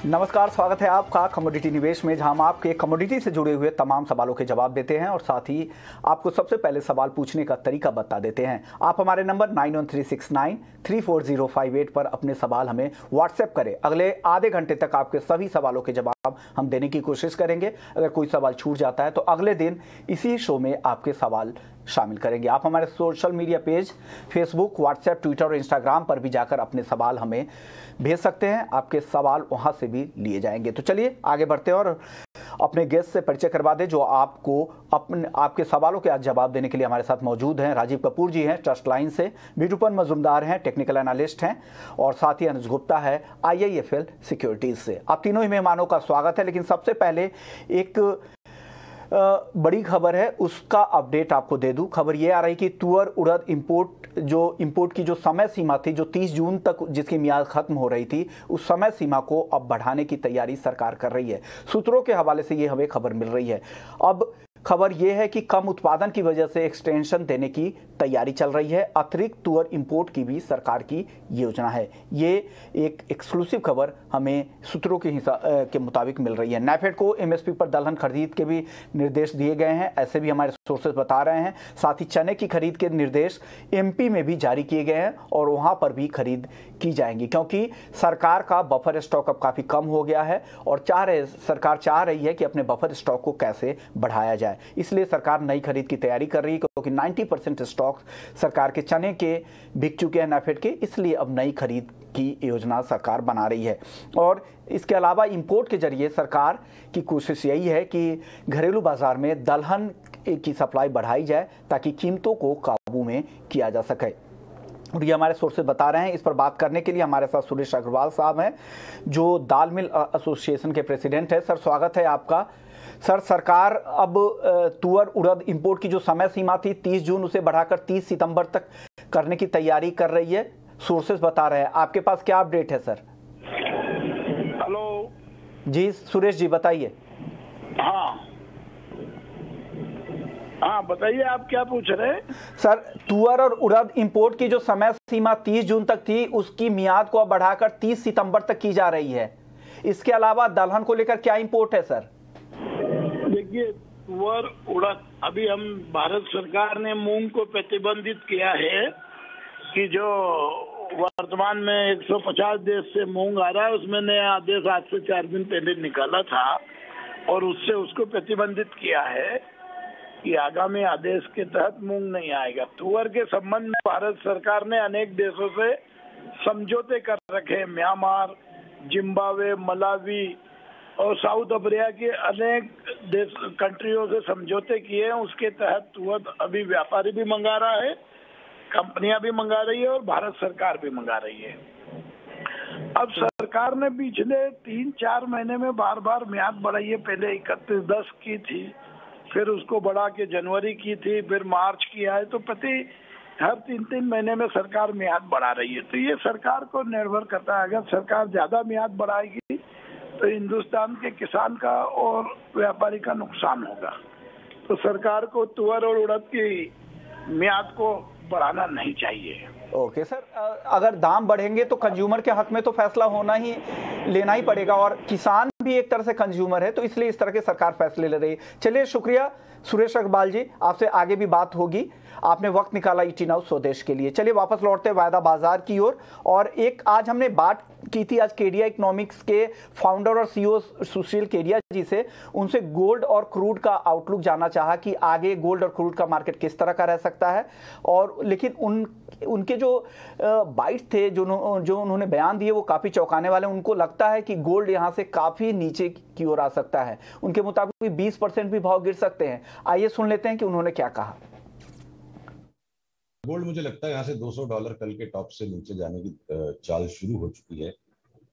नमस्कार, स्वागत है आपका कमोडिटी निवेश में, जहां हम आपके कमोडिटी से जुड़े हुए तमाम सवालों के जवाब देते हैं और साथ ही आपको सबसे पहले सवाल पूछने का तरीका बता देते हैं। आप हमारे नंबर 9136934058 पर अपने सवाल हमें व्हाट्सएप करें। अगले आधे घंटे तक आपके सभी सवालों के जवाब हम देने की कोशिश करेंगे। अगर कोई सवाल छूट जाता है तो अगले दिन इसी शो में आपके सवाल शामिल करेंगे। आप हमारे social media page Facebook, WhatsApp, Twitter और इंस्टाग्राम पर भी जाकर अपने सवाल हमें भेज सकते हैं। आपके सवाल वहां से भी लिए जाएंगे। तो चलिए आगे बढ़ते हैं और अपने गेस्ट से परिचय करवा दें जो आपको आपके सवालों के आज जवाब देने के लिए हमारे साथ मौजूद हैं। राजीव कपूर जी हैं ट्रस्ट लाइन से, बिटूपन मजुमदार हैं टेक्निकल एनालिस्ट हैं, और साथ ही अनुज गुप्ता है IIFL सिक्योरिटीज से। आप तीनों ही मेहमानों का स्वागत है। लेकिन सबसे पहले एक बड़ी खबर है, उसका अपडेट आपको दे दूं। खबर ये आ रही कि तुअर उड़द इंपोर्ट की जो समय सीमा थी, जो 30 जून तक जिसकी मियाद खत्म हो रही थी, उस समय सीमा को अब बढ़ाने की तैयारी सरकार कर रही है। सूत्रों के हवाले से ये हमें खबर मिल रही है। अब खबर यह है कि कम उत्पादन की वजह से एक्सटेंशन देने की तैयारी चल रही है। अतिरिक्त तुअर इंपोर्ट की भी सरकार की योजना है। ये एक एक्सक्लूसिव खबर हमें सूत्रों के मुताबिक मिल रही है। नैफेड को MSP पर दलहन खरीद के भी निर्देश दिए गए हैं, ऐसे भी हमारे सोर्सेज बता रहे हैं। साथ ही चने की खरीद के निर्देश MP में भी जारी किए गए हैं और वहां पर भी खरीद की जाएंगी, क्योंकि सरकार का बफर स्टॉक अब काफी कम हो गया है और सरकार चाह रही है कि अपने बफर स्टॉक को कैसे बढ़ाया जाए। इसलिए सरकार नई खरीद की तैयारी कर रही है, क्योंकि 90% स्टॉक सरकार के चने के बिक चुके हैं नैफेड के, इसलिए अब नई खरीद की योजना सरकार बना रही है। और इसके अलावा इंपोर्ट के जरिए सरकार की कोशिश यही है कि घरेलू बाजार में दलहन की सप्लाई बढ़ाई जाए ताकि कीमतों को काबू में किया जा सके। और ये हमारे सोर्सेज बता रहे हैं। इस पर बात करने के लिए हमारे साथ सुरेश अग्रवाल साहब हैं, जो दाल मिल एसोसिएशन के प्रेसिडेंट है। सर, स्वागत है आपका। सर, सरकार अब तुअर उड़द इंपोर्ट की जो समय सीमा थी 30 जून, उसे बढ़ाकर 30 सितंबर तक करने की तैयारी कर रही है, सोर्सेज बता रहे हैं। आपके पास क्या अपडेट है सर? हेलो जी सुरेश जी, बताइए। हाँ बताइए, आप क्या पूछ रहे हैं? सर, तुअर और उड़द इंपोर्ट की जो समय सीमा 30 जून तक थी, उसकी मियाद को अब बढ़ाकर 30 सितंबर तक की जा रही है। इसके अलावा दलहन को लेकर क्या इंपोर्ट है सर? देखिए, तुअर उड़द अभी हम भारत सरकार ने मूंग को प्रतिबंधित किया है कि जो वर्तमान में 150 देश से मूंग आ रहा है, उसमें नया आदेश आज से 4 दिन पहले निकाला था और उससे उसको प्रतिबंधित किया है कि आगामी आदेश के तहत मूंग नहीं आएगा। तुअर के संबंध में भारत सरकार ने अनेक देशों से समझौते कर रखे हैं। म्यांमार, जिम्बाब्वे, मलावी और साउथ अफ्रीका के अनेक देश कंट्रियों से समझौते किए हैं। उसके तहत तुअर अभी व्यापारी भी मंगा रहा है, कंपनियां भी मंगा रही है और भारत सरकार भी मंगा रही है। अब सरकार ने पिछले 3-4 महीने में बार बार म्याद बढ़ाई है। पहले 31/10 की थी, फिर उसको बढ़ा के जनवरी की थी, फिर मार्च किया है। तो हर 3-3 महीने में सरकार म्याद बढ़ा रही है। तो ये सरकार को निर्भर करता है। अगर सरकार ज्यादा म्याद बढ़ाएगी तो हिंदुस्तान के किसान का और व्यापारी का नुकसान होगा। तो सरकार को तुअर और उड़द की म्याद को बढ़ाना नहीं चाहिए। ओके सर, अगर दाम बढ़ेंगे तो कंज्यूमर के हक में तो फैसला लेना ही पड़ेगा, और किसान भी एक तरह से कंज्यूमर है, तो इसलिए इस तरह के सरकार फैसले ले रही है। चलिए, शुक्रिया सुरेश अग्रवाल जी, आपसे आगे भी बात होगी। आपने वक्त निकाला ET नाउ स्वदेश के लिए। चलिए वापस लौटते वायदा बाजार की ओर। और एक आज हमने बात की थी आज केडिया इकोनॉमिक्स के फाउंडर और CEO सुशील केडिया जी से। उनसे गोल्ड और क्रूड का आउटलुक जानना चाहा कि आगे गोल्ड और क्रूड का मार्केट किस तरह का रह सकता है। और लेकिन उनके जो बाइट थे, जो उन्होंने बयान दिए, वो काफ़ी चौंकाने वाले। उनको लगता है कि गोल्ड यहाँ से काफ़ी नीचे की ओर आ सकता है। उनके मुताबिक 20% भी भाव गिर सकते हैं। आइए सुन लेते हैं कि उन्होंने क्या कहा। गोल्ड मुझे लगता है यहाँ से $200 कल के टॉप से नीचे जाने की चाल शुरू हो चुकी है,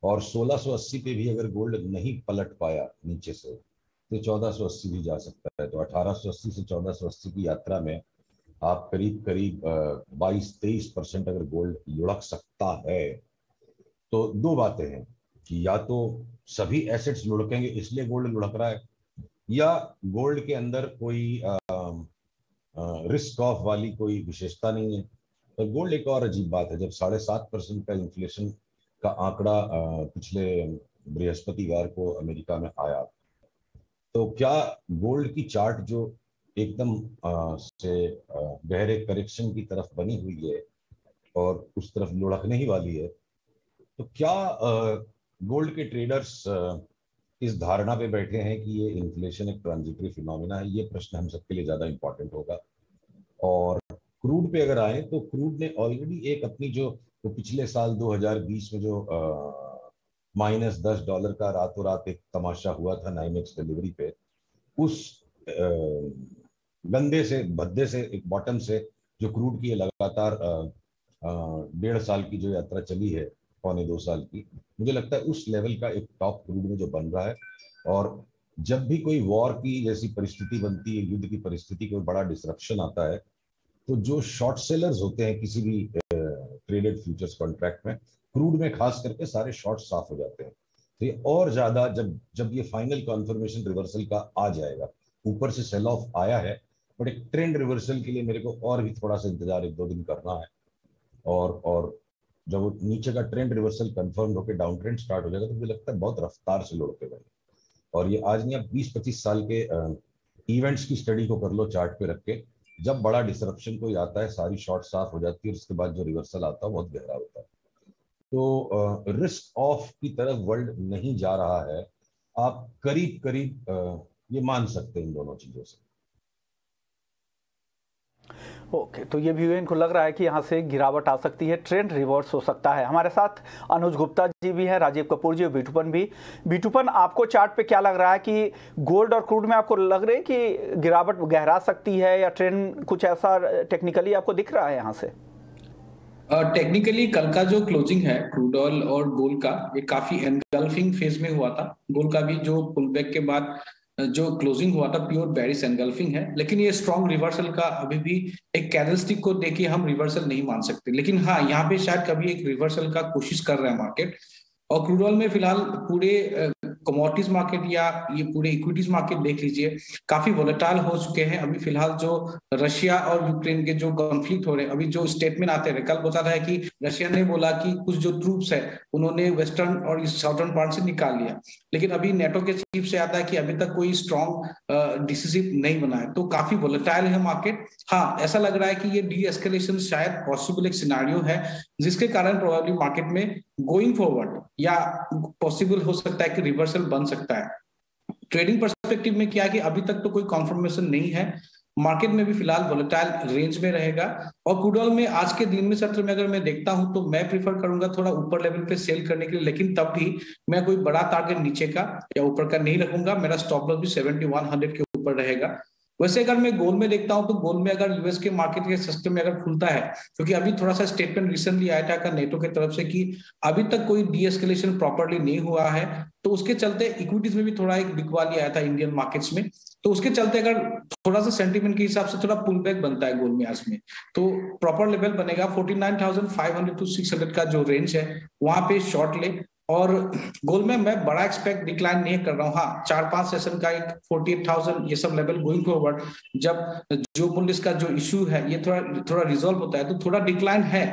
और 1680 पे भी अगर गोल्ड नहीं पलट पाया नीचे से तो 1480 भी जा सकता है। तो 1880 से 1480 की यात्रा में आप करीब 22-23% अगर गोल्ड लुढ़क सकता है। तो दो बातें हैं कि या तो सभी एसेट्स लुढ़केंगे इसलिए गोल्ड लुढ़क रहा है, या गोल्ड के अंदर कोई रिस्क ऑफ वाली कोई विशेषता नहीं है। तो गोल्ड एक और अजीब बात है, जब 7.5% का इन्फ्लेशन का आंकड़ा पिछले बृहस्पतिवार को अमेरिका में आया, तो क्या गोल्ड की चार्ट जो एकदम गहरे करेक्शन की तरफ बनी हुई है और उस तरफ लुढ़कने ही वाली है, तो क्या गोल्ड के ट्रेडर्स इस धारणा पे बैठे हैं कि ये इन्फ्लेशन एक ट्रांजिटरी फिनोमिना है? ये प्रश्न हम सबके लिए ज्यादा इंपॉर्टेंट होगा। और क्रूड पे अगर आए तो क्रूड ने ऑलरेडी एक अपनी जो पिछले साल 2020 में जो -$10 का रातों रात एक तमाशा हुआ था 9X डिलीवरी पे, उस गंदे से भद्दे से एक बॉटम से जो क्रूड की लगातार 1.5 साल की जो यात्रा चली है, 1.25 साल की, मुझे लगता है उस लेवल का एक टॉप क्रूड में जो बन रहा है। और जब भी कोई वॉर की जैसी परिस्थिति बनती है, युद्ध की परिस्थिति, कोई बड़ा डिसरप्शन आता है, तो जो शॉर्ट सेलर्स होते हैं किसी भी ट्रेडेड फ्यूचर्स कॉन्ट्रैक्ट में, क्रूड में खास करके सारे शॉर्ट साफ हो जाते हैं। तो ये और ज्यादा जब ये फाइनल कॉन्फर्मेशन रिवर्सल का आ जाएगा, ऊपर से सेल ऑफ आया है, बट एक ट्रेंड रिवर्सल के लिए मेरे को और भी थोड़ा सा इंतजार 1-2 दिन करना है। और जब नीचे का ट्रेंड रिवर्सल कंफर्म होकर डाउन ट्रेंड स्टार्ट हो जाएगा, तो मुझे लगता है बहुत रफ्तार से लौट के बने। और ये आज नहीं, आप 20-25 साल के इवेंट्स की स्टडी को कर लो चार्ट पे रख के, जब बड़ा डिसरप्शन कोई आता है, सारी शॉर्ट साफ हो जाती है, और उसके बाद जो रिवर्सल आता है बहुत गहरा होता है। तो रिस्क ऑफ की तरफ वर्ल्ड नहीं जा रहा है, आप करीब करीब ये मान सकते हैं इन दोनों चीजों से। ओके, तो ये भी इनको लग रहा है कि यहाँ से गिरावट आ सकती है, ट्रेंड रिवर्स हो सकता है। हमारे साथ अनुज गुप्ता जी भी हैं, राजीव कपूर जी और बीटूपन भी। बीटूपन, आपको चार्ट पे क्या लग रहा है कि गोल्ड और क्रूड में आपको लग रहा है कि गिरावट गहरा सकती है, या ट्रेंड कुछ ऐसा टेक्निकली आपको दिख रहा है यहाँ से? टेक्निकली कल का जो क्लोजिंग है क्रूड ऑयल और गोल्ड का, ये काफी एनगल्फिंग फेज में हुआ था। गोल्ड का भी जो पुलबैक के बाद जो क्लोजिंग हुआ था प्योर बेरिश एनगल्फिंग है, लेकिन ये स्ट्रॉन्ग रिवर्सल का अभी भी एक कैंडलस्टिक को देखिए हम रिवर्सल नहीं मान सकते। लेकिन हाँ, यहाँ पे शायद कभी एक रिवर्सल का कोशिश कर रहा है मार्केट। और क्रूड ऑयल में फिलहाल पूरे कमोडिटीज मार्केट या ये पूरे इक्विटीज मार्केट देख लीजिए, काफी वोलेटाइल हो चुके हैं। अभी फिलहाल जो रशिया और यूक्रेन के जो कॉन्फ्लिक्ट हो रहे हैं, अभी जो स्टेटमेंट आते हैं, कल बता रहा है कि रशिया ने बोला कि कुछ जो ट्रूप्स है उन्होंने वेस्टर्न और साउथर्न पार्ट से निकाल लिया, लेकिन अभी नेटो के चीफ से आता है कि अभी तक कोई स्ट्रॉन्ग डिसिसिव नहीं बना है। तो काफी वोलेटाइल है मार्केट। हाँ, ऐसा लग रहा है कि ये डी एस्केलेशन शायद पॉसिबल एक सिनेरियो है, जिसके कारण प्रोबेबली मार्केट में गोइंग फॉरवर्ड या पॉसिबल हो सकता है कि रिवर्सल बन सकता है। ट्रेडिंग पर्सपेक्टिव में क्या है कि अभी तक तो कोई कॉन्फर्मेशन नहीं है, मार्केट में भी फिलहाल वोलेटाइल रेंज में रहेगा। और क्रूड ऑयल में आज के दिन में सत्र में अगर मैं देखता हूं तो मैं प्रीफर करूंगा थोड़ा ऊपर लेवल पे सेल करने के लिए, लेकिन तब भी मैं कोई बड़ा टारगेट नीचे का या ऊपर का नहीं रखूंगा। मेरा स्टॉप लॉस भी 7100 के ऊपर रहेगा। वैसे अगर मैं गोल्ड में देखता हूं तो गोल्ड में अगर यूएस के मार्केट के सिस्टम में अगर खुलता है, क्योंकि अभी थोड़ा सा स्टेटमेंट रिसेंटली आया था नेटो की तरफ से कि अभी तक कोई डी एस्केलेशन प्रॉपर्ली नहीं हुआ है, तो उसके चलते इक्विटीज में भी थोड़ा एक बिकवाली आया था इंडियन मार्केट्स में। तो उसके चलते अगर थोड़ा सा सेंटीमेंट के हिसाब से थोड़ा पुल बैक बनता है गोल्ड में आज में, तो प्रॉपर लेवल बनेगा 49,500 to 600 का जो रेंज है, वहां पे शॉर्ट ले। और गोल्ड में मैं बड़ा एक्सपेक्ट डिक्लाइन नहीं कर रहा हूँ। हाँ, 4-5 सेशन का एक 48,000 ये सब लेवल गोइंग फॉरवर्ड, जब जो पुलिस का जो इशू है ये थोड़ा रिजॉल्व होता है तो थोड़ा डिक्लाइन है,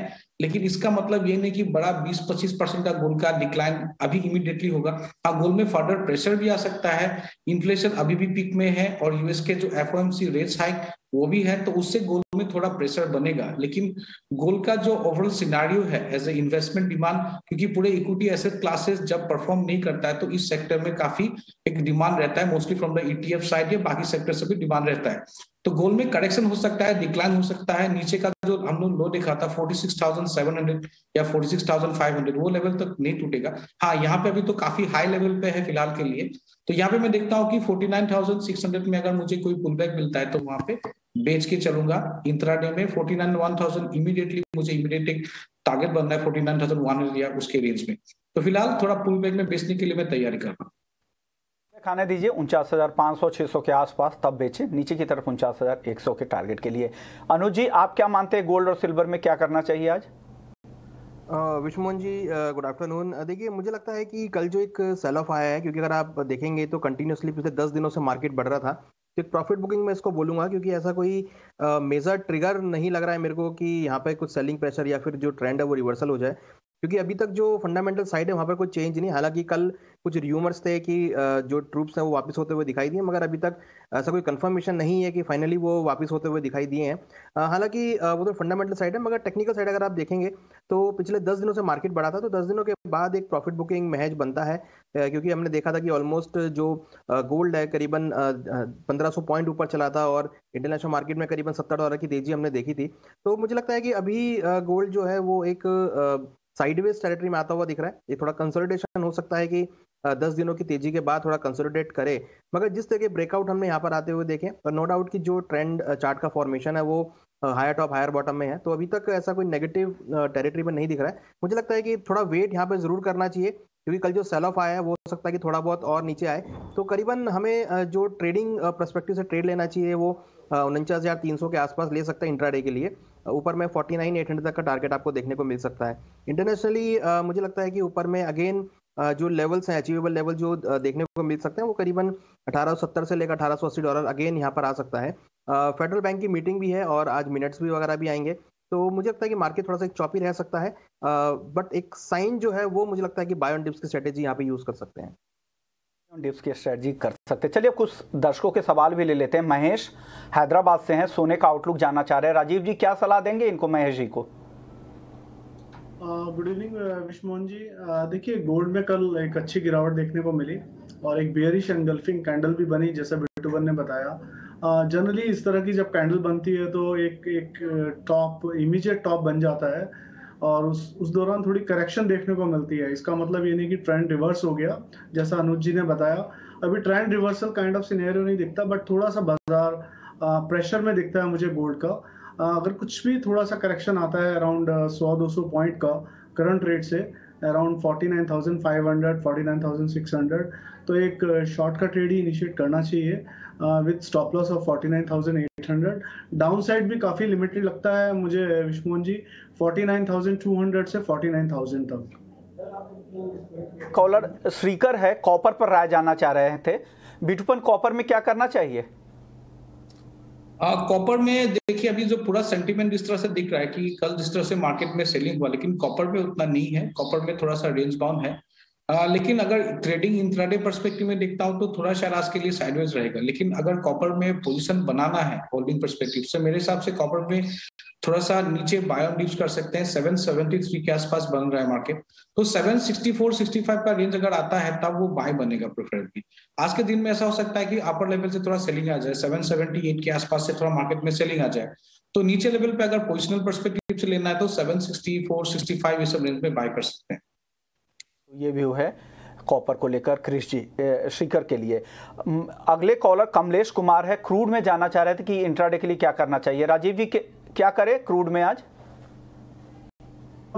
लेकिन इसका मतलब ये नहीं कि बड़ा 20-25% का गोल्ड का डिक्लाइन अभी इमीडिएटली होगा। हाँ, गोल्ड में फर्दर प्रेशर भी आ सकता है, इन्फ्लेशन अभी भी पीक में है और यूएस के जो एफओएमसी रेट्स हाइक वो भी है, तो उससे गोल्ड में थोड़ा प्रेशर बनेगा। लेकिन गोल्ड का जो ओवरऑल सिनेरियो है एज ए इन्वेस्टमेंट डिमांड, क्योंकि पूरे इक्विटी एसेट क्लासेस जब परफॉर्म नहीं करता है तो इस सेक्टर में काफी एक डिमांड रहता है, mostly from the ETF side या बाकी सेक्टर से भी डिमांड रहता है। तो गोल्ड में करेक्शन हो सकता है, डिक्लाइन हो सकता है। नीचे का जो हम लोग लो देखा था 46,700 या 46,500 वो लेवल तक नहीं टूटेगा। हाँ, यहाँ पे अभी तो काफी हाई लेवल पे है फिलहाल के लिए, तो यहाँ पे मैं देखता हूँ कि 49,600 में अगर मुझे कोई पुलबैक मिलता है तो वहां पे बेच के चलूंगा। इंट्राडे में 49,100 इमीडिएटली मुझे इमीडिएट एक टारगेट बनना है 49,100 या उसके रेंज में। तो फिलहाल थोड़ा पुलबैक में बेचने के लिए मैं तैयारी कर रहा हूँ। खाने दीजिए 49,500-600 के आसपास, तब बेचें नीचे की तरफ 49,100 के टारगेट के लिए। अनुज जी, आप क्या मानते हैं गोल्ड और सिल्वर में क्या करना चाहिए आज? विष्णुमोहन जी, गुड आफ्टरनून। देखिए, मुझे लगता है कि कल जो एक सेल ऑफ आया है, क्योंकि अगर आप देखेंगे तो कंटिन्यूसली पिछले 10 दिनों से मार्केट बढ़ रहा था, तो एक प्रॉफिट बुकिंग में इसको बोलूंगा, क्योंकि ऐसा कोई मेजर ट्रिगर नहीं लग रहा है मेरे को कि यहाँ पे कुछ सेलिंग प्रेशर या फिर जो ट्रेंड है वो रिवर्सल हो जाए। क्योंकि अभी तक जो फंडामेंटल साइड है वहां पर कोई चेंज नहीं। हालांकि कल कुछ र्यूमर्स थे कि जो ट्रूप्स हैं वो वापस होते हुए दिखाई दिए, मगर अभी तक ऐसा कोई कंफर्मेशन नहीं है कि फाइनली वो वापस होते हुए दिखाई दिए हैं। हालांकि वो तो फंडामेंटल साइड है, मगर टेक्निकल साइड अगर आप देखेंगे तो पिछले 10 दिनों से मार्केट बढ़ा था, तो 10 दिनों के बाद एक प्रॉफिट बुकिंग महज बनता है, क्योंकि हमने देखा था कि ऑलमोस्ट जो गोल्ड है करीबन 1500 पॉइंट ऊपर चला था और इंटरनेशनल मार्केट में करीबन $70 की तेजी हमने देखी थी। तो मुझे लगता है कि अभी गोल्ड जो है वो एक साइडवेज टेरिटरी में आता हुआ दिख रहा है। ये थोड़ा कंसोलिडेशन हो सकता है कि 10 दिनों की तेजी के बाद थोड़ा कंसोलिडेट करे, मगर जिस तरह के ब्रेकआउट हमने यहाँ पर आते हुए देखे, और नो डाउट कि जो ट्रेंड चार्ट का फॉर्मेशन है वो हायर टॉप हायर बॉटम में है, तो अभी तक ऐसा कोई नेगेटिव टेरिटरी में नहीं दिख रहा है। मुझे लगता है कि थोड़ा वेट यहाँ पे जरूर करना चाहिए, क्योंकि कल जो सेल ऑफ आया है वो हो सकता है कि थोड़ा बहुत और नीचे आए। तो करीबन हमें जो ट्रेडिंग पर्सपेक्टिव से ट्रेड लेना चाहिए वो 49,300 के आसपास ले सकता है इंट्राडे के लिए। ऊपर में 49,800 तक का टारगेट आपको देखने को मिल सकता है। इंटरनेशनली मुझे लगता है कि ऊपर में अगेन जो लेवल्स हैं, अचीवेबल लेवल जो देखने को मिल सकते हैं वो करीबन 1870 से लेकर $1880 अगेन यहाँ पर आ सकता है। फेडरल बैंक की मीटिंग भी है और आज मिनट्स भी वगैरह भी आएंगे, तो मुझे लगता है कि मार्केट थोड़ा सा चॉपी रह सकता है, बट एक साइन जो है वो मुझे लगता है कि बाय ऑन डिप्स की स्ट्रेटेजी यहाँ पे यूज कर सकते हैं। डिप्स की स्ट्रेटजी कर सकते हैं। चलिए कुछ दर्शकों के सवाल भी ले लेते हैं। महेश हैदराबाद से हैं, सोने का आउटलुक जानना चाह रहे हैं। राजीव जी क्या सलाह देंगे इनको, महेश जी को? Good evening Vishnu ji. देखिए गोल्ड में कल एक अच्छी गिरावट देखने को मिली और एक बेयरिश एंगल्फिंग कैंडल भी बनी, जैसा बिट्टूवन ने बताया। जनरली इस तरह की जब कैंडल बनती है तो एक टॉप, इमीडिएट टॉप बन जाता है और उस दौरान थोड़ी करेक्शन देखने को मिलती है। इसका मतलब ये नहीं कि ट्रेंड रिवर्स हो गया, जैसा अनुज जी ने बताया। अभी trend reversal kind of scenario नहीं दिखता, बट थोड़ा सा बाजार प्रेशर में दिखता है मुझे गोल्ड का। अगर कुछ भी थोड़ा सा करेक्शन आता है अराउंड 100-200 पॉइंट का करंट रेट से, अराउंड 49,500 49,600, तो एक शॉर्ट का ट्रेड ही इनिशिएट करना चाहिए with stop loss of 49,800। Down side भी काफी लिमिटेड लगता है मुझे विष्णु जी, 49,200 से 49,000 तक। कॉलर श्रीकर है, कॉपर पर राय जानना चाह रहे थे। बिटुपन कॉपर में क्या करना चाहिए? कॉपर में देखिए अभी जो पूरा सेंटीमेंट इस तरह से दिख रहा है कि कल जिस तरह से मार्केट में सेलिंग हुआ, लेकिन कॉपर में उतना नहीं है। कॉपर में थोड़ा सा रेंज बाउंड है, लेकिन अगर ट्रेडिंग इंट्राडे पर्सपेक्टिव में देखता हूं तो थोड़ा शायद आज के लिए साइडवेज रहेगा। लेकिन अगर कॉपर में पोजीशन बनाना है होल्डिंग पर्सपेक्टिव से, मेरे हिसाब से कॉपर में थोड़ा सा नीचे बाय ऑन डिप्स कर सकते हैं। 773 के आसपास बन रहा है मार्केट, तो 764-65 का रेंज अगर आता है तब वो बाय बनेगा प्रेफरेबली। आज के दिन में ऐसा हो सकता है कि अपर लेवल से थोड़ा सेलिंग आ जाए, 778 के आसपास से थोड़ा मार्केट में सेलिंग आ जाए, तो नीचे लेवल पे अगर पोजिशनल पर्सपेक्टिव से लेना है तो 764-65 ये सब रेंज में बाय कर सकते हैं। ये व्यू है कॉपर को लेकर क्रिश जी, श्रीकर के लिए। अगले कॉलर कमलेश कुमार है, क्रूड में जानना चाह रहे थे कि इंट्राडे के लिए क्या करना चाहिए। राजीव जी क्या करें क्रूड में आज?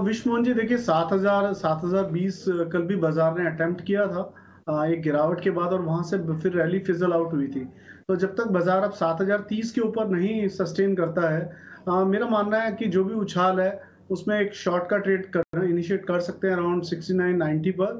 विष्णु जी देखिए 7,20 कल भी बाजार ने अटेम्प्ट किया था एक गिरावट के बाद, और वहां से फिर रैली फिजल आउट हुई थी। तो जब तक बाजार अब 7,030 के ऊपर नहीं सस्टेन करता है, मेरा मानना है कि जो भी उछाल है उसमें एक शॉर्ट का ट्रेड करना इनिशिएट कर सकते हैं अराउंड 69.90 पर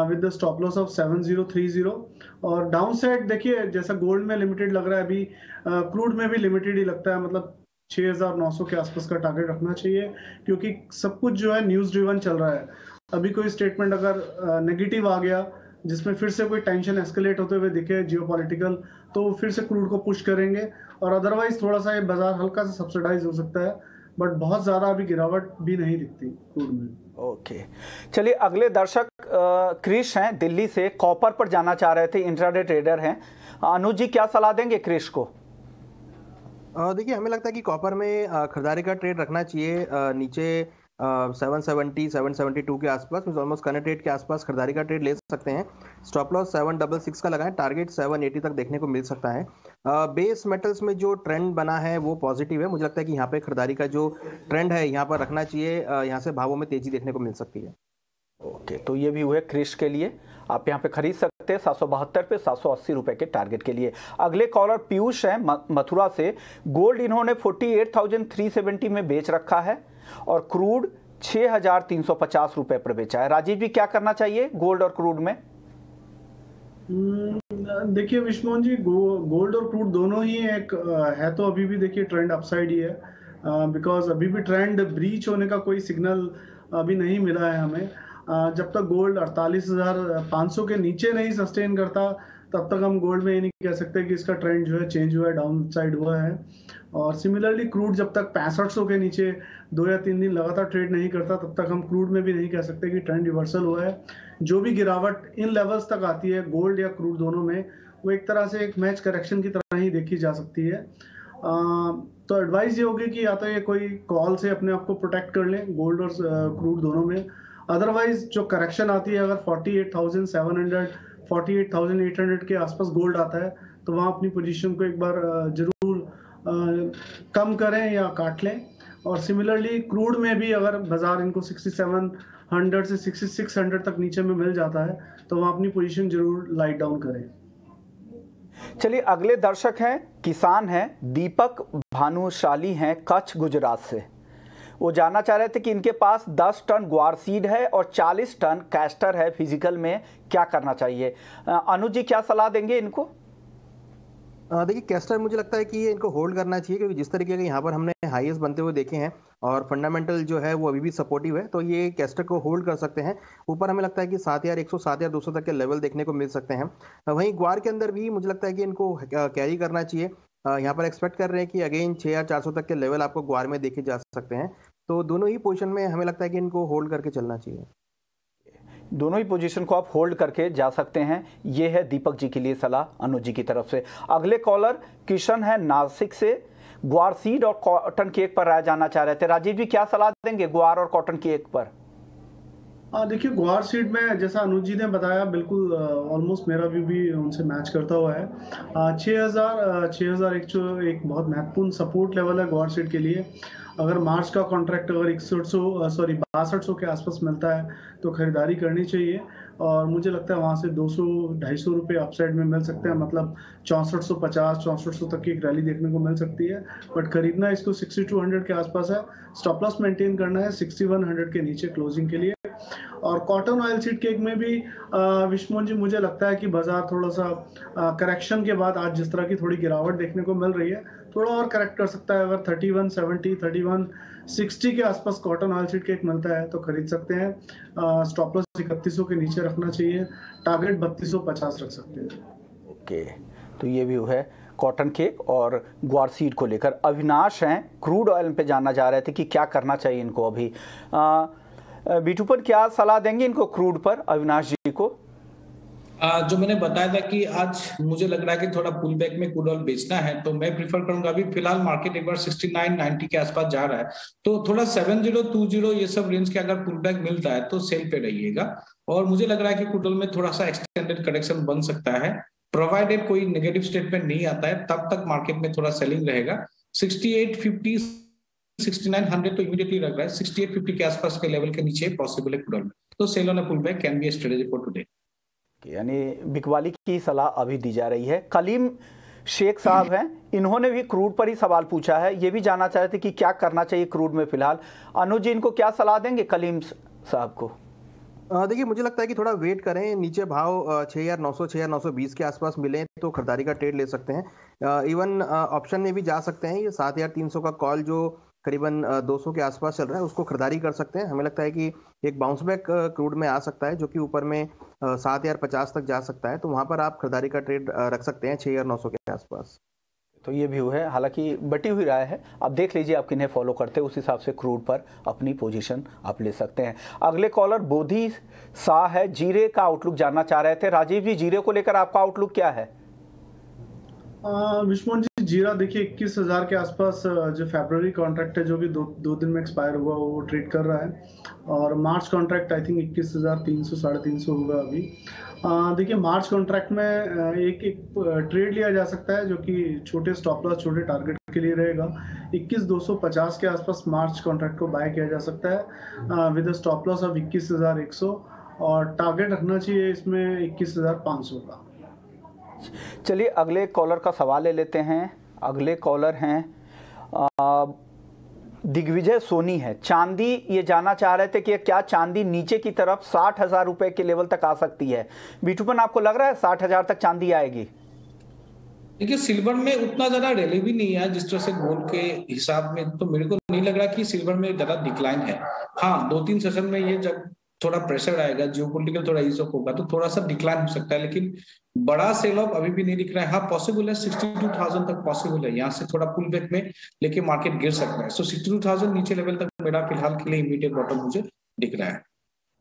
with the stop loss of 7030। और डाउन साइड देखिए जैसा गोल्ड में लिमिटेड लग रहा है अभी, क्रूड में भी लिमिटेड ही लगता है, मतलब 6,900 के आसपास का टारगेट रखना चाहिए, क्योंकि सब कुछ जो है न्यूज ड्रिवन चल रहा है। अभी कोई स्टेटमेंट अगर नेगेटिव आ गया जिसमें फिर से कोई टेंशन एस्केलेट होते हुए दिखे जियोपॉलिटिकल, तो फिर से क्रूड को पुश करेंगे, और अदरवाइज थोड़ा सा ये बाजार हल्का सा सब्सिडाइज हो सकता है, बट बहुत ज्यादा अभी गिरावट भी नहीं दिखती क्रूड में। ओके, चलिए अगले दर्शक क्रिश हैं दिल्ली से, कॉपर पर जाना चाह रहे थे, इंट्राडे ट्रेडर हैं। अनुज जी क्या सलाह देंगे क्रिश को? देखिए हमें लगता है कि कॉपर में खरीदारी का ट्रेड रखना चाहिए नीचे 770 772 के आसपास, ऑलमोस्ट करंट रेट के आसपास खरीदारी का ट्रेड ले सकते हैं। स्टॉप लॉस 766 का लगाएं, टारगेट 780 तक देखने को मिल सकता है। बेस मेटल्स में जो ट्रेंड बना है वो पॉजिटिव है, मुझे लगता है कि यहाँ पे खरीदारी का जो ट्रेंड है यहाँ पर रखना चाहिए, यहाँ से भावों में तेजी देखने को मिल सकती है। ओके, तो ये भी हुए क्रिश के लिए, आप यहाँ पे खरीद सकते हैं 772 पे 780 रुपए के टारगेट के लिए। अगले कॉलर पीयूष है मथुरा से, गोल्ड इन्होंने 48,370 में बेच रखा है और क्रूड 6,350 रुपए पर बेचा है। राजीव जी क्या करना चाहिए गोल्ड और क्रूड में? देखिए विष्णु जी, गोल्ड और क्रूड दोनों ही एक है, तो अभी भी देखिए ट्रेंड अपसाइड ही है, बिकॉज अभी भी ट्रेंड ब्रीच होने का कोई सिग्नल अभी नहीं मिला है हमें। जब तक गोल्ड 48,500 के नीचे नहीं सस्टेन करता तब तक हम गोल्ड में ये नहीं कह सकते कि इसका ट्रेंड जो है चेंज हुआ है, डाउन साइड हुआ है। और सिमिलरली क्रूड जब तक 6500 के नीचे 2 या 3 दिन लगातार ट्रेड नहीं करता तब तक हम क्रूड में भी नहीं कह सकते कि ट्रेंड रिवर्सल हुआ है। जो भी गिरावट इन लेवल्स तक आती है गोल्ड या क्रूड दोनों में, वो एक तरह से एक मैच करेक्शन की तरह ही देखी जा सकती है। तो एडवाइस ये होगी कि या तो ये कोई कॉल से अपने आप को प्रोटेक्ट कर लें गोल्ड और क्रूड दोनों में। अदरवाइज जो करेक्शन आती है अगर 48,700 48,800 के आसपास गोल्ड आता है तो वहाँ अपनी पोजीशन को एक बार जरूर कम करें या काट लें। और सिमिलरली क्रूड में भी अगर बाजार इनको 6700 से 6600 तक नीचे में मिल जाता है तो वहाँ अपनी पोजीशन जरूर लाइट डाउन करें। चलिए अगले दर्शक हैं, किसान हैं, दीपक भानुशाली हैं कच्छ गुजरात से। वो जानना चाह रहे थे कि इनके पास 10 टन ग्वार सीड है और 40 टन कैस्टर है, फिजिकल में क्या करना चाहिए? अनुज जी क्या सलाह देंगे इनको? देखिए कैस्टर मुझे लगता है कि ये इनको होल्ड करना चाहिए, क्योंकि जिस तरीके के यहाँ पर हमने हाईएस्ट बनते हुए देखे हैं और फंडामेंटल जो है वो अभी भी सपोर्टिव है, तो ये कैस्टर को होल्ड कर सकते हैं। ऊपर हमें लगता है कि 7,100 7,200 तक के लेवल देखने को मिल सकते हैं। वहीं ग्वार के अंदर भी मुझे लगता है कि इनको कैरी करना चाहिए। यहाँ पर एक्सपेक्ट कर रहे हैं कि अगेन 6,400 तक के लेवल आपको ग्वार में देखे जा सकते हैं। तो दोनों ही पोजीशन में हमें लगता है कि इनको होल्ड करके चलना चाहिए। दोनों ही पोजीशन को आप होल्ड करके जा सकते हैं। ये है दीपक जी के लिए सलाह अनुज जी की तरफ से। अगले कॉलर किशन है नासिक से, ग्वार सीड और कॉटन केक पर राय जानना चाह रहे थे। राजीव जी क्या सलाह देंगे ग्वार और कॉटन केक पर? देखिए ग्वार सीड में जैसा अनुज जी ने बताया बिल्कुल ऑलमोस्ट मेरा व्यू भी उनसे मैच करता हुआ है। 6,000 एक बहुत महत्वपूर्ण सपोर्ट लेवल है ग्वार सीड के लिए। अगर मार्च का कॉन्ट्रैक्ट अगर 6200 के आसपास मिलता है तो खरीदारी करनी चाहिए। और मुझे लगता है वहाँ से 200-250 रुपये अपसाइड में मिल सकते हैं, मतलब 6450-6400 तक की एक रैली देखने को मिल सकती है। बट खरीदना इसको 6200 के आसपास है। स्टॉप लॉस मेंटेन करना है 6100 के नीचे क्लोजिंग के लिए। और कॉटन ऑयल सीड केक में भी विष्णु जी मुझे लगता है कि बाजार थोड़ा सा करेक्शन के बाद आज जिस तरह की थोड़ी गिरावट देखने को मिल रही है थोड़ा और करेक्ट कर सकता है। अगर 3170 3160 के आसपास कॉटन ऑयल सीड केक मिलता है तो खरीद सकते हैं। स्टॉप लॉस 3100 के नीचे रखना चाहिए, टारगेट 3250 रख सकते हैं। ओके, तो ये व्यू है कॉटन केक और ग्वार सीड को लेकर। अविनाश हैं क्रूड ऑयल पे जानना चाह रहे थे कि क्या करना चाहिए इनको अभी। बीटू पर क्या सलाह देंगे इनको क्रूड पर, अविनाश जी को? जो मैंने बताया था कि आज मुझे लग रहा है कि थोड़ा पुल बैक में क्रूड ऑयल बेचना है, तो मैं प्रीफर करूंगा। अभी फिलहाल मार्केट एक बार 69-90 के आसपास जा रहा है, तो थोड़ा 70-20 ये सब रेंज के अगर पुल बैक मिलता है तो सेल पे रहिएगा। और मुझे लग रहा है कि क्रूड ऑयल में थोड़ा सा एक्सटेंडेड करेक्शन बन सकता है, प्रोवाइडेड कोई नेगेटिव स्टेटमेंट नहीं आता है, तब तक मार्केट में थोड़ा सेलिंग रहेगा। 6850 6900 तो इमीडिएटली लग रहा है, 6850 के आसपास के लेवल के नीचे पॉसिबल है क्रूड ऑयल में, तो sell on a pull back can be a strategy for today. यानी बिकवाली की सलाह अभी दी जा रही है। कलीम शेख साहब हैं, इन्होंने भी क्रूड पर ही सवाल पूछा है। ये भी जानना चाह रहे थे कि क्या करना चाहिए क्रूड में फिलहाल। अनुज जी इनको क्या सलाह देंगे कलीम साहब को? देखिए मुझे लगता है कि थोड़ा वेट करें, नीचे भाव 6,900 6,920 के आसपास मिले तो खरीदारी का ट्रेड ले सकते हैं। इवन ऑप्शन में भी जा सकते हैं। ये 7,300 का कॉल जो करीबन 200 के आसपास चल रहा है उसको खरीदारी कर सकते हैं। हमें लगता है कि एक बाउंस बैक क्रूड में आ सकता है जो कि ऊपर में 7,050 तक जा सकता है, तो वहां पर आप खरीदारी का ट्रेड रख सकते हैं 6,900 के आसपास। तो ये व्यू है, हालांकि बटी हुई राय है। आप देख लीजिए आप किन्हें फॉलो करते हैं, उस हिसाब से क्रूड पर अपनी पोजीशन आप ले सकते हैं। अगले कॉलर बोधी शाह है, जीरे का आउटलुक जानना चाह रहे थे। राजीव जी जीरे को लेकर आपका आउटलुक क्या है? विष्णु जी जीरा देखिए 21,000 के आसपास जो फरवरी कॉन्ट्रैक्ट है जो कि दो दिन में एक्सपायर हुआ वो ट्रेड कर रहा है। और मार्च कॉन्ट्रैक्ट आई थिंक 21,300 350 होगा अभी। देखिए मार्च कॉन्ट्रैक्ट में एक ट्रेड लिया जा सकता है जो कि छोटे स्टॉप लॉस छोटे टारगेट के लिए रहेगा। 21,250 के आसपास मार्च कॉन्ट्रैक्ट को बाय किया जा सकता है विद स्टॉप लॉस ऑफ 21,100 और टारगेट रखना चाहिए इसमें 21,500 का। चलिए अगले कॉलर का सवाल ले लेते हैं। अगले कॉलर हैं दिग्विजय सोनी है, चांदी ये जानना चाह रहे थे कि क्या चांदी नीचे की तरफ 60,000 रुपए के लेवल तक आ सकती है? बीटूपन आपको लग रहा है 60,000 तक चांदी आएगी? देखिए सिल्वर में उतना ज्यादा रैली भी नहीं है जिस तरह से गोल्ड के हिसाब में, तो मेरे को नहीं लग रहा कि सिल्वर में ज्यादा डिक्लाइन है। हाँ 2-3 सेशन में ये जब थोड़ा प्रेशर आएगा, जियोपॉलिटिकल थोड़ा इशू होगा तो थोड़ा सा डिक्लाइन हो सकता है, लेकिन बड़ा सेल ऑफ अभी भी नहीं दिख रहा है। हाँ पॉसिबल है 62,000 तक पॉसिबल है, यहाँ से थोड़ा पुल बैक में लेके मार्केट गिर सकता है। सो 62,000 नीचे लेवल तक मेरा फिलहाल के लिए इमीडिएट बॉटम मुझे दिख रहा है।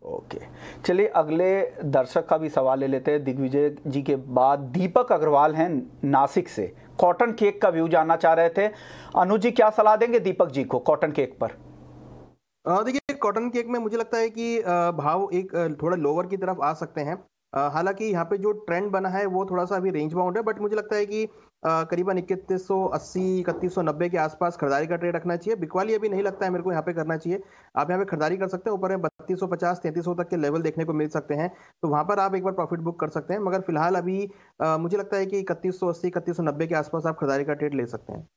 ओके, चलिए अगले दर्शक का भी सवाल ले लेते हैं। दिग्विजय जी के बाद दीपक अग्रवाल हैं नासिक से, कॉटन केक का व्यू जानना चाह रहे थे। अनुज जी क्या सलाह देंगे दीपक जी को कॉटन केक पर? देखिए कॉटन केक में मुझे लगता है कि भाव एक थोड़ा लोअर की तरफ आ सकते हैं। हालांकि यहाँ पे जो ट्रेंड बना है वो थोड़ा सा अभी रेंज बाउंड है, बट मुझे लगता है कि करीबन 3180 3190 के आसपास खरीदारी का ट्रेड रखना चाहिए। बिकवाली अभी नहीं लगता है मेरे को यहाँ पे करना चाहिए। आप यहाँ पे खरीदारी कर सकते हैं, ऊपर में 3250 3300 तक के लेवल देखने को मिल सकते हैं, तो वहां पर आप एक बार प्रॉफिट बुक कर सकते हैं। मगर फिलहाल अभी मुझे लगता है कि 3180 3190 के आसपास आप खरीदारी का ट्रेड ले सकते हैं।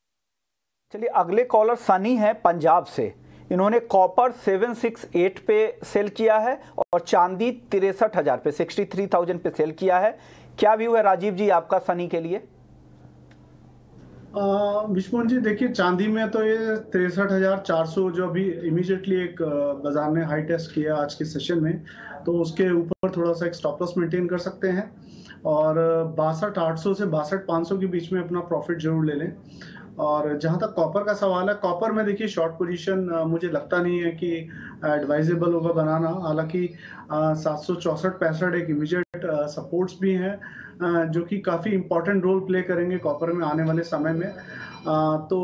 चलिए अगले कॉलर सनी है पंजाब से, इन्होंने कॉपर 768 पे सेल किया है और चांदी 63,000 पे 63,000 पे सेल किया है। क्या व्यू है राजीव जी आपका सनी के लिए? विष्णु जी देखिए चांदी में तो ये 63,400 जो अभी इमीडिएटली एक बाजार ने हाई टेस्ट किया आज के सेशन में, तो उसके ऊपर थोड़ा सा एक स्टॉप लॉस मेंटेन कर सकते हैं और 62,800 से 62,500 के बीच में अपना प्रॉफिट जरूर ले लें। और जहां तक कॉपर का सवाल है, कॉपर में देखिए शॉर्ट पोजीशन मुझे लगता नहीं है कि एडवाइजेबल होगा बनाना। हालांकि 764-65 एक इमीडिएट सपोर्ट्स भी हैं जो कि काफ़ी इंपॉर्टेंट रोल प्ले करेंगे कॉपर में आने वाले समय में। तो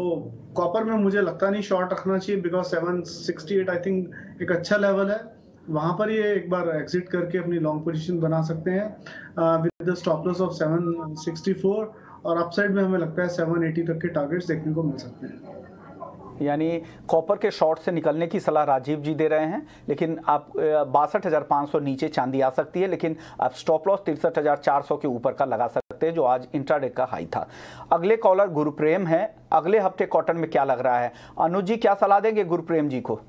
कॉपर में मुझे लगता नहीं शॉर्ट रखना चाहिए, बिकॉज 768 आई थिंक एक अच्छा लेवल है, वहां पर ये एक बार एग्जिट करके अपनी लॉन्ग पोजीशन बना सकते हैं with the stop loss of 764 और अपसाइड में हमें लगता है 780 तक के टारगेट्स देखने को मिल सकते हैं। यानी कॉपर के शॉर्ट से निकलने की सलाह राजीव जी दे रहे हैं, लेकिन आप 62,500 नीचे चांदी आ सकती है, लेकिन आप स्टॉप लॉस 63,400 के ऊपर का लगा सकते हैं जो आज इंट्राडे का हाई था। अगले कॉलर गुरुप्रेम है, अगले हफ्ते कॉटन में क्या लग रहा है? अनुज जी क्या सलाह देंगे गुरुप्रेम जी को?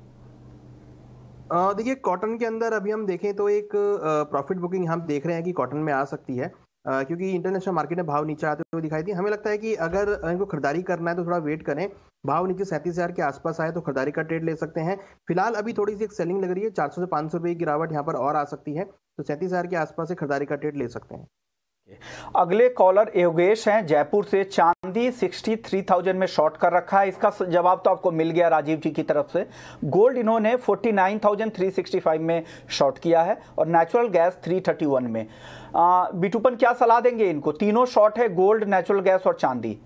देखिए कॉटन के अंदर अभी हम देखें तो एक प्रॉफिट बुकिंग हम देख रहे हैं कि कॉटन में आ सकती है, क्योंकि इंटरनेशनल मार्केट में भाव नीचे आते हुए दिखाई दी। हमें लगता है कि अगर इनको खरीदारी करना है तो थोड़ा वेट करें, भाव नीचे 37,000 के आसपास आए तो खरीदारी का ट्रेड ले सकते हैं। फिलहाल अभी थोड़ी सी एक सेलिंग लग रही है, 400 से 500 रुपए की गिरावट यहाँ पर और आ सकती है, तो 37,000 के आसपास से खरीदारी का ट्रेड ले सकते हैं। अगले कॉलर योगेश हैं जयपुर से, चांदी 63,000 में शॉर्ट कर रखा है, इसका जवाब तो आपको मिल गया राजीव जी की तरफ से। गोल्ड इन्होंने 49,365 में शॉर्ट किया है और नेचुरल गैस 331 में। बिटूपन क्या सलाह देंगे इनको? तीनों शॉर्ट है, गोल्ड, नेचुरल गैस और चांदी,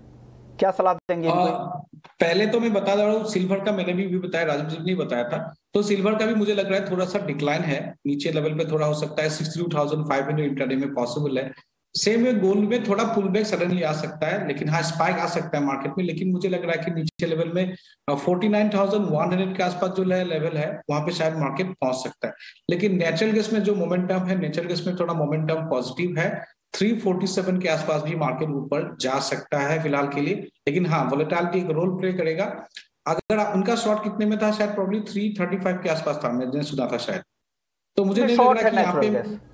क्या सलाह देंगे इनको? पहले तो मैं बता रहा हूँ सिल्वर का मैंने भी बताया, राजीव जी ने बताया था, तो सिल्वर का भी मुझे लग रहा है थोड़ा सा डिक्लाइन है, नीचे लेवल पे थोड़ा हो सकता है 62,500 इंट्राडे में पॉसिबल है। सेम है गोल्ड में थोड़ा पुल बैक सडनली आ सकता है, लेकिन हाँ स्पाइक आ सकता है मार्केट में, लेकिन मुझे लग रहा है कि नीचे लेवल में 49,100 के आसपास जो लेवल है वहां पे शायद मार्केट पहुंच सकता है। लेकिन नेचुरल गैस में जो मोमेंटम है, नेचुरल गैस में थोड़ा मोमेंटम पॉजिटिव है, 347 के आसपास भी मार्केट ऊपर जा सकता है फिलहाल के लिए। लेकिन हाँ वोलेटिलिटी एक रोल प्ले करेगा। अगर उनका शॉर्ट कितने में था, शायद प्रॉब्ली 335 के आसपास था, मैंने सुना था शायद, तो मुझे नहीं लग रहा कि यहाँ पे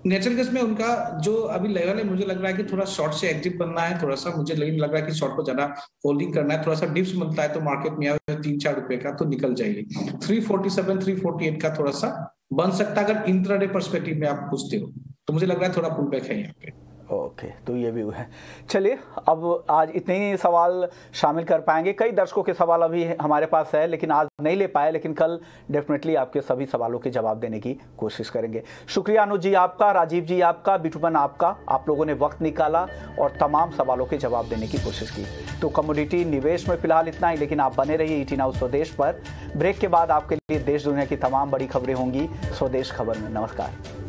नेचुरल गैस में उनका जो अभी लेवल है, मुझे लग रहा है कि थोड़ा शॉर्ट से एग्जिट बनना है, थोड़ा सा मुझे लग रहा है कि शॉर्ट को ज्यादा होल्डिंग करना है, थोड़ा सा डिप्स बनता है तो मार्केट में 3-4 रुपए का तो निकल जाएगी। 347 348 का थोड़ा सा बन सकता है अगर इंट्राडे पर्सपेक्टिव में आप पूछते हो, तो मुझे लग रहा है थोड़ा पुल बैक है यहाँ पे। ओके, तो ये भी है। चलिए अब आज इतने ही सवाल शामिल कर पाएंगे, कई दर्शकों के सवाल अभी हमारे पास है लेकिन आज नहीं ले पाए, लेकिन कल डेफिनेटली आपके सभी सवालों के जवाब देने की कोशिश करेंगे। शुक्रिया अनुज जी आपका, राजीव जी आपका, बिटूपन आपका, आप लोगों ने वक्त निकाला और तमाम सवालों के जवाब देने की कोशिश की। तो कमोडिटी निवेश में फिलहाल इतना ही, लेकिन आप बने रहिए ET Now स्वदेश पर। ब्रेक के बाद आपके लिए देश दुनिया की तमाम बड़ी खबरें होंगी स्वदेश खबर में। नमस्कार।